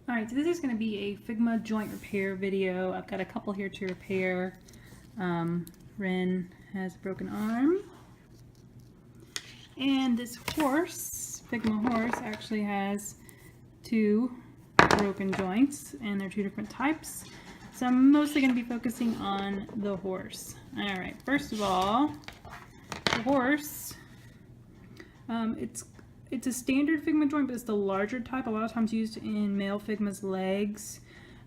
Alright, so this is going to be a Figma joint repair video. I've got a couple here to repair. Ren has a broken arm. And this horse, Figma horse, actually has two broken joints, and they're two different types. So I'm mostly going to be focusing on the horse. Alright, first of all, the horse, it's a standard Figma joint, but it's the larger type, a lot of times used in male Figma's legs.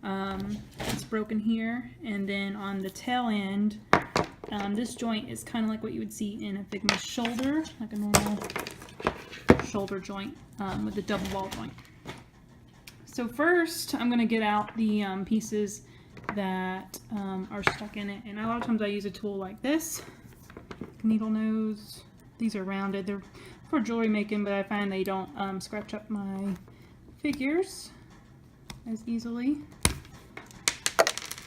It's broken here, and then on the tail end, this joint is kind of like what you would see in a Figma shoulder, like a normal shoulder joint with a double ball joint. So first, I'm going to get out the pieces that are stuck in it, and a lot of times I use a tool like this, needle nose. These are rounded. They're for jewelry making, but I find they don't scratch up my figures as easily.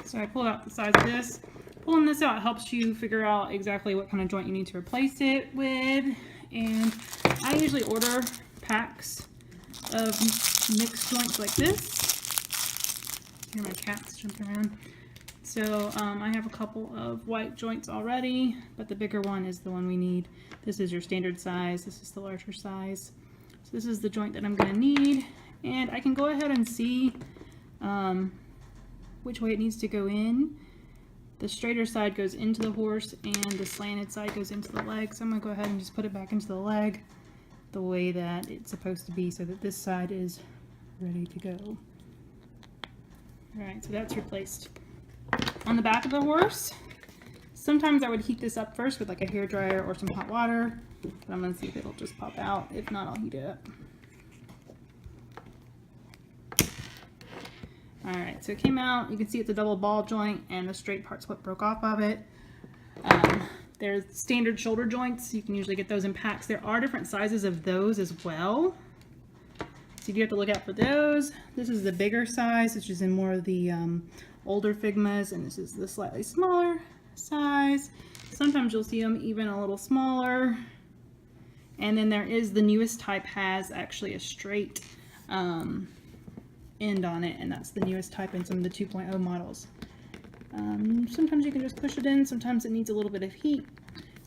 So I pulled out the size of this. Pulling this out helps you figure out exactly what kind of joint you need to replace it with. And I usually order packs of mixed joints like this. Here my cat's jumping around. So I have a couple of white joints already, but the bigger one is the one we need. This is your standard size. This is the larger size. So this is the joint that I'm going to need. And I can go ahead and see which way it needs to go in. The straighter side goes into the horse, and the slanted side goes into the leg. So I'm going to go ahead and just put it back into the leg the way that it's supposed to be, so that this side is ready to go. Alright, so that's replaced. On the back of the horse, sometimes I would heat this up first with like a hair dryer or some hot water, but I'm going to see if it'll just pop out. If not, I'll heat it up. Alright, so it came out. You can see it's a double ball joint, and the straight part's what broke off of it. There's standard shoulder joints. You can usually get those in packs. There are different sizes of those as well, so you do have to look out for those. This is the bigger size, which is in more of the older Figmas, and this is the slightly smaller size. Sometimes you'll see them even a little smaller. And then there is the newest type, has actually a straight end on it, and that's the newest type in some of the 2.0 models. Sometimes you can just push it in, sometimes it needs a little bit of heat.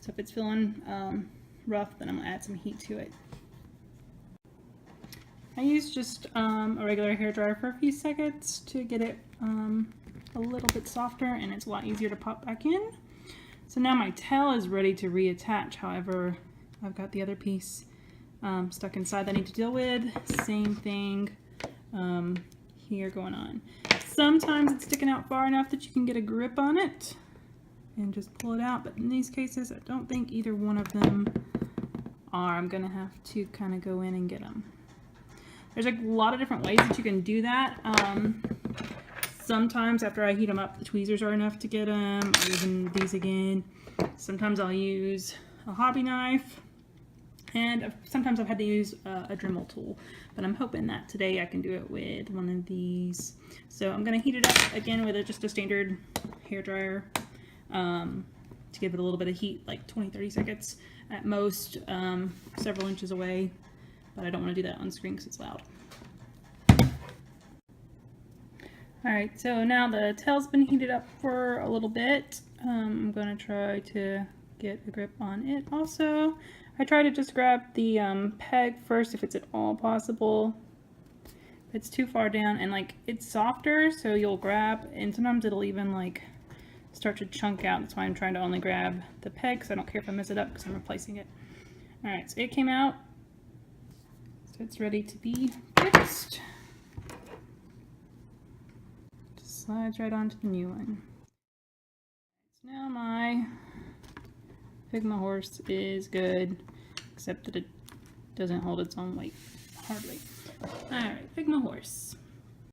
So if it's feeling rough, then I'm going to add some heat to it. I use just a regular hair dryer for a few seconds to get it a little bit softer, and it's a lot easier to pop back in. So now my tail is ready to reattach. However, I've got the other piece stuck inside that I need to deal with. Same thing here going on. Sometimes it's sticking out far enough that you can get a grip on it and just pull it out, but in these cases I don't think either one of them are. I'm gonna have to kind of go in and get them. There's a lot of different ways that you can do that. Sometimes after I heat them up, the tweezers are enough to get them. I'll use these again. Sometimes I'll use a hobby knife, and sometimes I've had to use a Dremel tool, but I'm hoping that today I can do it with one of these. So I'm going to heat it up again with just a standard hair dryer to give it a little bit of heat, like 20-30 seconds at most, several inches away, but I don't want to do that on screen because it's loud. Alright, so now the tail's been heated up for a little bit. I'm going to try to get a grip on it also. I try to just grab the peg first if it's at all possible. If it's too far down, and like it's softer, so you'll grab, and sometimes it'll even like start to chunk out. That's why I'm trying to only grab the peg, because I don't care if I mess it up because I'm replacing it. Alright, so it came out. So it's ready to be fixed. Just slides right onto the new one. So now my Figma horse is good, except that it doesn't hold its own weight, hardly. Alright, Figma horse.